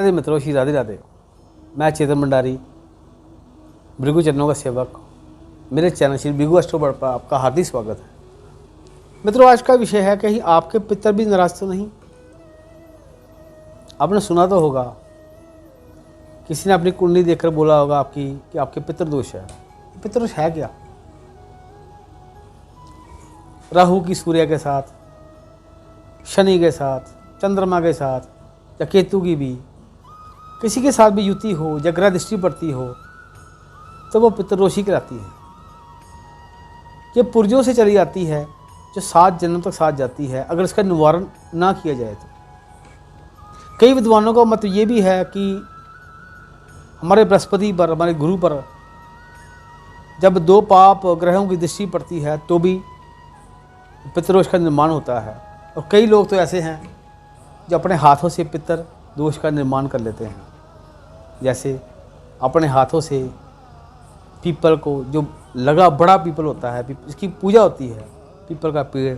मित्रों, श्री राधे राधे। मैं चेतन भंडारी, भृगु चरणों का सेवक। मेरे चैनल श्री भृगु एस्ट्रो पर आपका हार्दिक स्वागत है। मित्रों, आज का विषय है कहीं आपके पितर भी नाराज तो नहीं। आपने सुना तो होगा, किसी ने अपनी कुंडली देखकर बोला होगा आपकी कि आपके पितर दोष है। पितर दोष है क्या? राहु की सूर्य के साथ, शनि के साथ, चंद्रमा के साथ या केतु की भी किसी के साथ भी युति हो या ग्रह दृष्टि पड़ती हो तो वो पितृदोषी कहलाती है। ये पुर्जों से चली जाती है जो 7 जन्म तक साथ जाती है, अगर इसका निवारण ना किया जाए तो। कई विद्वानों का मत ये भी है कि हमारे बृहस्पति पर, हमारे गुरु पर जब 2 पाप ग्रहों की दृष्टि पड़ती है तो भी पितृदोष का निर्माण होता है। और कई लोग तो ऐसे हैं जो अपने हाथों से पितर दोष का निर्माण कर लेते हैं। जैसे अपने हाथों से पीपल को, जो लगा बड़ा पीपल होता है, इसकी पूजा होती है, पीपल का पेड़,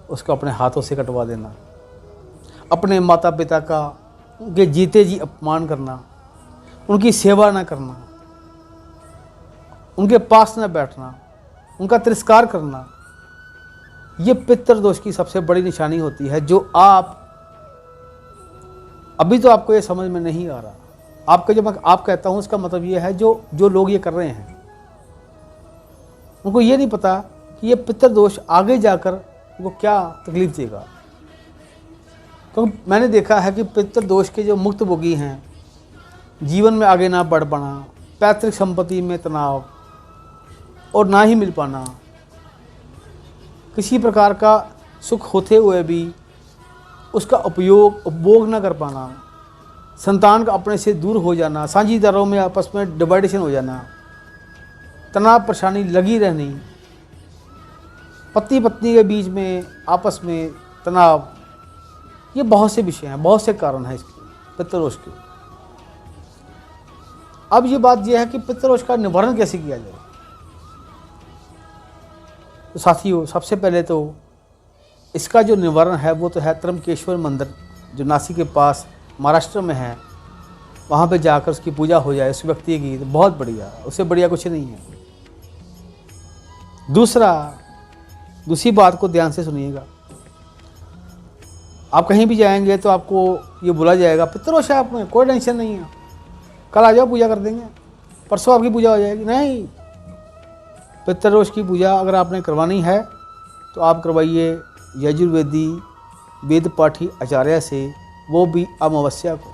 उसको अपने हाथों से कटवा देना, अपने माता पिता का उनके जीते जी अपमान करना, उनकी सेवा न करना, उनके पास न बैठना, उनका तिरस्कार करना, ये पितृदोष की सबसे बड़ी निशानी होती है, जो आप अभी तो आपको ये समझ में नहीं आ रहा। आपका जब मैं आप कहता हूँ, इसका मतलब ये है जो लोग ये कर रहे हैं, उनको ये नहीं पता कि ये पितृदोष आगे जाकर उनको क्या तकलीफ देगा। क्योंकि मैंने देखा है कि पितृदोष के जो मुक्त भोगी हैं, जीवन में आगे ना बढ़ पाना, पैतृक संपत्ति में तनाव और ना ही मिल पाना, किसी प्रकार का सुख होते हुए भी उसका उपभोग न कर पाना, संतान का अपने से दूर हो जाना, साझीदारों में आपस में डिवाइडेशन हो जाना, तनाव परेशानी लगी रहनी, पति पत्नी के बीच में आपस में तनाव, ये बहुत से विषय हैं, बहुत से कारण हैं इसके पितृदोष के। अब ये बात यह है कि पितृदोष का निवारण कैसे किया जाए। तो साथियों, सबसे पहले तो इसका जो निवारण है वो तो है त्र्यंबकेश्वर मंदिर, जो नासिक के पास महाराष्ट्र में है। वहाँ पे जाकर उसकी पूजा हो जाए उस व्यक्ति की, तो बहुत बढ़िया, उससे बढ़िया कुछ नहीं है। दूसरी बात को ध्यान से सुनिएगा। आप कहीं भी जाएंगे तो आपको ये बोला जाएगा पितृदोष है आप में, कोई टेंशन नहीं है, कल आ जाओ पूजा कर देंगे, परसों आपकी पूजा हो जाएगी। नहीं, पितृदोष की पूजा अगर आपने करवानी है तो आप करवाइए यजुर्वेदी वेद पाठी आचार्य से, वो भी अमावस्या को।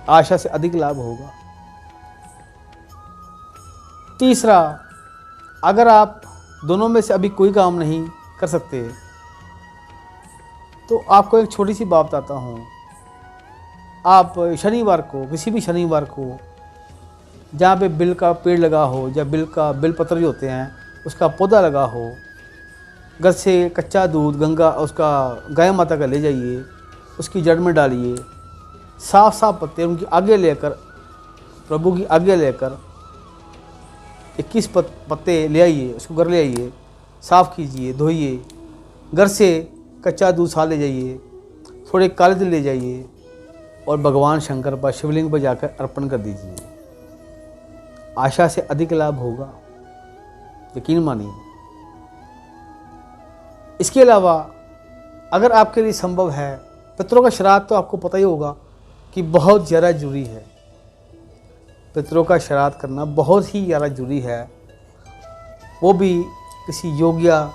आशा से अधिक लाभ होगा। तीसरा, अगर आप दोनों में से अभी कोई काम नहीं कर सकते तो आपको एक छोटी सी बात बताता हूँ। आप शनिवार को, किसी भी शनिवार को, जहाँ पे बिल का पेड़ लगा हो या बिल पत्र जो होते हैं उसका पौधा लगा हो, घर से कच्चा दूध गंगा उसका गाय माता का ले जाइए, उसकी जड़ में डालिए, साफ साफ पत्ते उनकी आगे लेकर, प्रभु की आगे लेकर 21 पत्ते ले आइए, उसको घर ले आइए, साफ़ कीजिए, धोइए, घर से कच्चा दूध साथ ले जाइए, थोड़े काले तिल ले जाइए और भगवान शंकर पर, शिवलिंग पर जाकर अर्पण कर दीजिए। आशा से अधिक लाभ होगा, यकीन मानिए। इसके अलावा अगर आपके लिए संभव है, पितरों का श्राद्ध तो आपको पता ही होगा कि बहुत ज़्यादा जरूरी है। पितरों का श्राद्ध करना बहुत ही ज़्यादा जरूरी है, वो भी किसी योग्य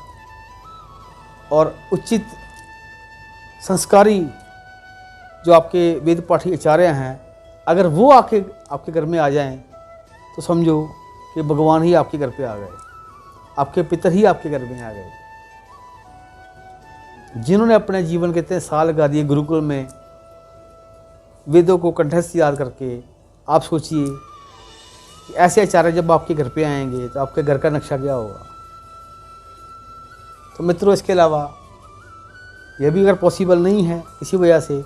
और उचित संस्कारी जो आपके वेद पाठी आचार्य हैं, अगर वो आके आपके घर में आ जाएं तो समझो कि भगवान ही आपके घर पे आ गए, आपके पितर ही आपके घर में आ गए। जिन्होंने अपने जीवन के इतने साल लगा दिए गुरुकुल में वेदों को कंठस्थ याद करके, आप सोचिए कि ऐसे आचार्य जब आपके घर पे आएंगे तो आपके घर का नक्शा क्या होगा। तो मित्रों, इसके अलावा यह भी अगर पॉसिबल नहीं है किसी वजह से,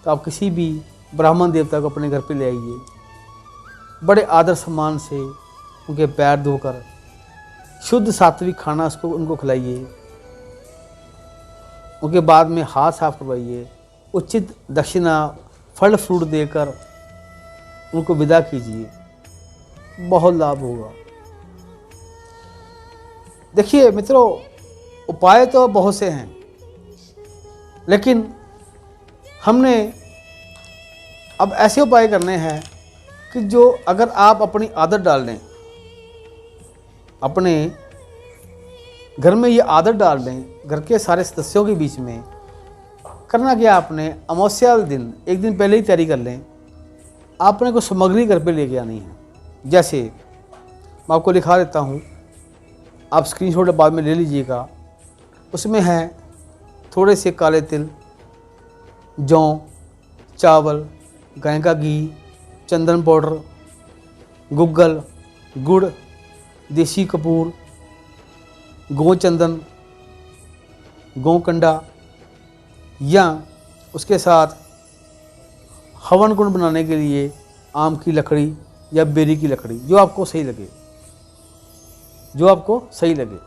तो आप किसी भी ब्राह्मण देवता को अपने घर पे ले आइए, बड़े आदर सम्मान से उनके पैर धोकर शुद्ध सात्विक खाना उनको खिलाइए। उनके बाद में हाथ साफ करवाइए, उचित दक्षिणा फल फ्रूट देकर उनको विदा कीजिए, बहुत लाभ होगा। देखिए मित्रों, उपाय तो बहुत से हैं, लेकिन हमने अब ऐसे उपाय करने हैं कि जो अगर आप अपनी आदत डाल लें, अपने घर में ये आदत डाल लें, घर के सारे सदस्यों के बीच में करना क्या, आपने अमावस्या वाले दिन एक दिन पहले ही तैयारी कर लें। आपने कुछ सामग्री घर पे लेके आनी है। जैसे मैं आपको लिखा देता हूँ, आप स्क्रीनशॉट बाद में ले लीजिएगा। उसमें है थोड़े से काले तिल, जौ, चावल, गाय का घी, चंदन पाउडर, गुग्गल, गुड़, देसी कपूर, गोचंदन, गोकंडा, या उसके साथ हवन कुंड बनाने के लिए आम की लकड़ी या बेरी की लकड़ी, जो आपको सही लगे, जो आपको सही लगे।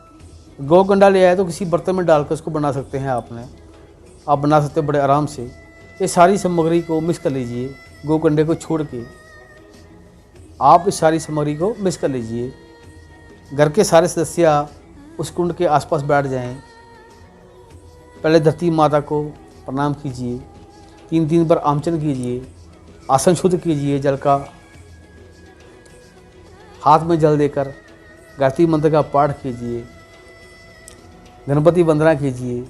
गोकंडा ले आए तो किसी बर्तन में डालकर उसको बना सकते हैं, आप बना सकते हैं बड़े आराम से। ये सारी सामग्री को मिक्स कर लीजिए, गोकंडे को छोड़ के आप इस सारी सामग्री को मिक्स कर लीजिए। घर के सारे सदस्य उस कुंड के आसपास बैठ जाएं। पहले धरती माता को प्रणाम कीजिए, 3 बार आमचन कीजिए, आसन शुद्ध कीजिए, जल का हाथ में जल देकर गायत्री मंत्र का पाठ कीजिए, गणपति वंदना कीजिए,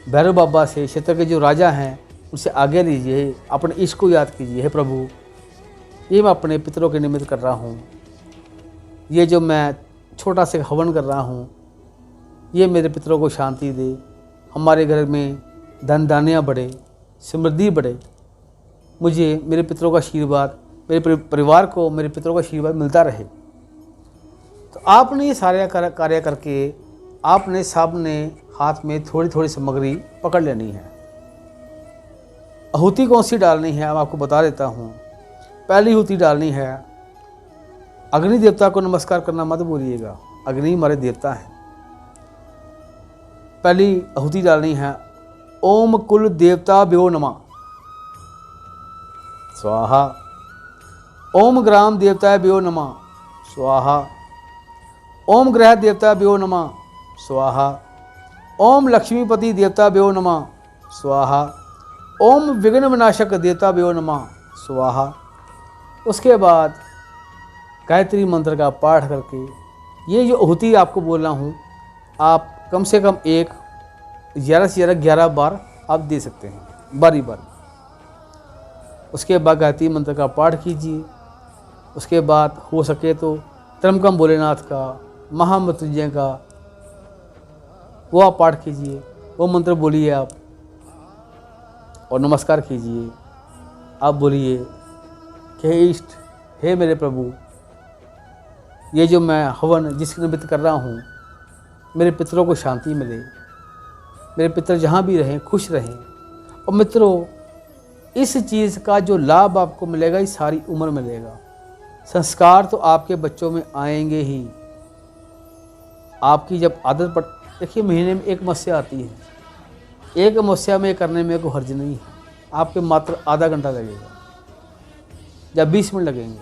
भैरव बाबा से, क्षेत्र के जो राजा हैं उनसे आज्ञा लीजिए, अपने ईश को याद कीजिए, हे प्रभु ये मैं अपने पितरों के निमित्त कर रहा हूँ, ये जो मैं छोटा सा हवन कर रहा हूँ, ये मेरे पितरों को शांति दे, हमारे घर में धन धान्य बढ़े, समृद्धि बढ़े, मुझे मेरे पितरों का आशीर्वाद, मेरे परिवार को मेरे पितरों का आशीर्वाद मिलता रहे। तो आपने ये सारे कार्य करके आपने सामने हाथ में थोड़ी थोड़ी सामग्री पकड़ लेनी है। आहुति कौन सी डालनी है, मैं आपको बता देता हूँ। पहली आहुति डालनी है, अग्नि देवता को नमस्कार करना मत भूलिएगा, अग्नि हमारे देवता हैं। पहली आहुति डालनी है, ओम कुल देवता व्यो नमः स्वाहा, ओम ग्राम देवता व्यो नमः स्वाहा, ओम ग्रह देवता व्यो नमः स्वाहा, ओम लक्ष्मीपति देवता व्यो नमः स्वाहा, ओम विघ्न विनाशक देवता व्यो नमः स्वाहा। उसके बाद गायत्री मंत्र का पाठ करके ये जो आहुति आपको बोल रहा हूँ, आप कम से कम 11 से 11 बार आप दे सकते हैं, बारी बारी। उसके बाद गायत्री मंत्र का पाठ कीजिए। उसके बाद हो सके तो त्र्यंबकम भोलेनाथ का, महामृत्युंजय का वो आप पाठ कीजिए, वो मंत्र बोलिए आप और नमस्कार कीजिए। आप बोलिए कि हे इष्ट, हे मेरे प्रभु, ये जो मैं हवन जिसके निमित्त कर रहा हूँ, मेरे पितरों को शांति मिले, मेरे पितर जहाँ भी रहें खुश रहें। और मित्रों, इस चीज़ का जो लाभ आपको मिलेगा ये सारी उम्र मिलेगा। संस्कार तो आपके बच्चों में आएंगे ही। आपकी जब आदत पड़, देखिए महीने में एक अमावस्या आती है, एक अमावस्या में करने में कोई हर्ज नहीं है। आपके मात्र आधा घंटा लगेगा या 20 मिनट लगेंगे,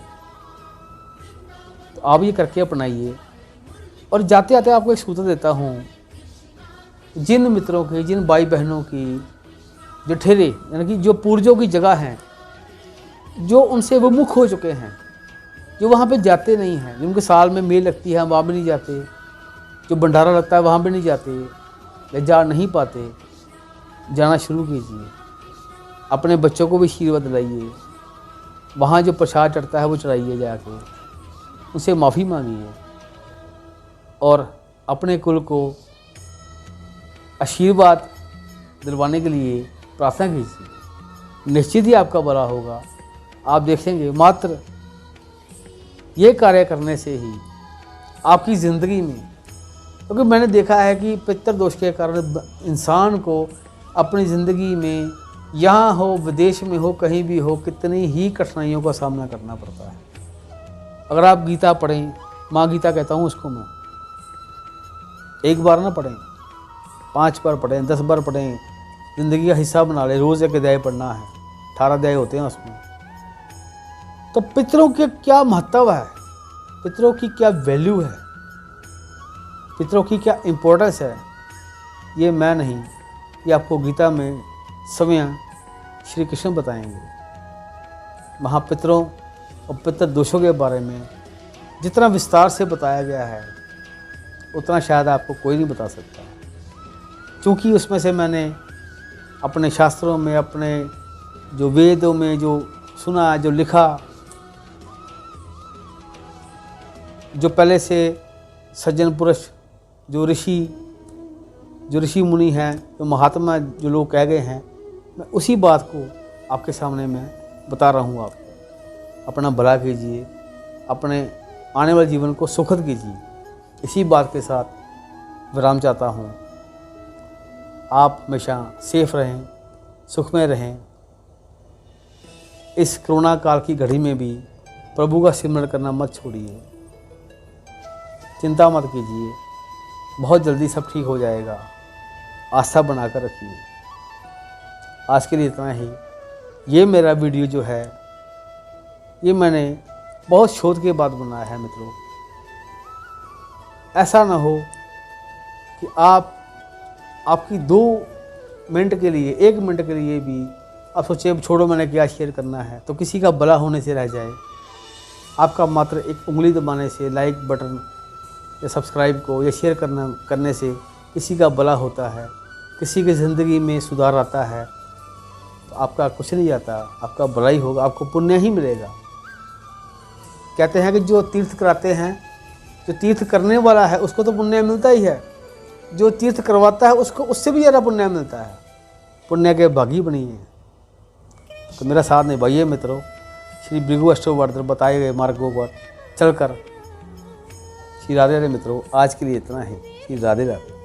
तो आप ये करके अपनाइए। और जाते आते आपको एक सूत्र देता हूँ, जिन मित्रों की, जिन भाई बहनों की जो ठहरे यानी कि जो पूर्वजों की जगह हैं, जो उनसे विमुख हो चुके हैं, जो वहाँ पे जाते नहीं हैं, जिनके साल में मेल लगती है वहाँ भी नहीं जाते, जो भंडारा लगता है वहाँ भी नहीं जाते या जा नहीं पाते, जाना शुरू कीजिए। अपने बच्चों को भी आशीर्वाद दिलाइए, वहाँ जो प्रसाद चढ़ता है वो चढ़ाइए, जाके उनसे माफ़ी मांगिए और अपने कुल को आशीर्वाद दिलवाने के लिए प्रार्थना कीजिए। निश्चित ही आपका भला होगा। आप देखेंगे मात्र ये कार्य करने से ही आपकी ज़िंदगी में, क्योंकि मैंने देखा है कि पितृदोष के कारण इंसान को अपनी ज़िंदगी में, यहाँ हो विदेश में हो कहीं भी हो, कितनी ही कठिनाइयों का सामना करना पड़ता है। अगर आप गीता पढ़ें, माँ गीता कहता हूँ उसको मैं, एक बार ना पढ़ें, 5 बार पढ़ें, 10 बार पढ़ें, ज़िंदगी का हिस्सा बना लें। रोज़ एक अध्याय पढ़ना है, 18 अध्याय होते हैं उसमें। तो पितरों के क्या महत्व है, पितरों की क्या वैल्यू है, पितरों की क्या इम्पोर्टेंस है, ये मैं नहीं, ये आपको गीता में स्वयं श्री कृष्ण बताएंगे। वहाँ पितरों और पितृ दोषों के बारे में जितना विस्तार से बताया गया है उतना शायद आपको कोई नहीं बता सकता, क्योंकि उसमें से मैंने अपने शास्त्रों में, अपने जो वेदों में जो सुना, जो लिखा, जो पहले से सज्जन पुरुष, जो ऋषि मुनि हैं, जो महात्मा, जो लोग कह गए हैं, मैं उसी बात को आपके सामने मैं बता रहा हूँ। आपको अपना भला कीजिए, अपने आने वाले जीवन को सुखद कीजिए। इसी बात के साथ विराम चाहता हूँ। आप हमेशा सेफ रहें, सुखमय रहें। इस कोरोना काल की घड़ी में भी प्रभु का सिमरण करना मत छोड़िए, चिंता मत कीजिए, बहुत जल्दी सब ठीक हो जाएगा। आस्था बनाकर रखिए। आज के लिए इतना ही। ये मेरा वीडियो जो है ये मैंने बहुत शोध के बाद बनाया है मित्रों। ऐसा ना हो कि आपकी 2 मिनट के लिए, 1 मिनट के लिए भी आप सोचे छोड़ो मैंने क्या शेयर करना है, तो किसी का भला होने से रह जाए। आपका मात्र एक उंगली दबाने से, लाइक बटन या सब्सक्राइब को या शेयर करने से किसी का भला होता है, किसी की ज़िंदगी में सुधार आता है। तो आपका कुछ नहीं जाता, आपका भला ही होगा, आपको पुण्य ही मिलेगा। कहते हैं कि जो तीर्थ कराते हैं, जो तीर्थ करने वाला है उसको तो पुण्य मिलता ही है, जो तीर्थ करवाता है उसको उससे भी ज़्यादा पुण्य मिलता है। पुण्य के भागी बनिए। तो मेरा साथ निभाइए मित्रों, श्री भृगु अष्टोवर्धन बताए गए मार्गों पर चलकर। श्री राधे राधे मित्रों, आज के लिए इतना ही। श्री राधे राधे।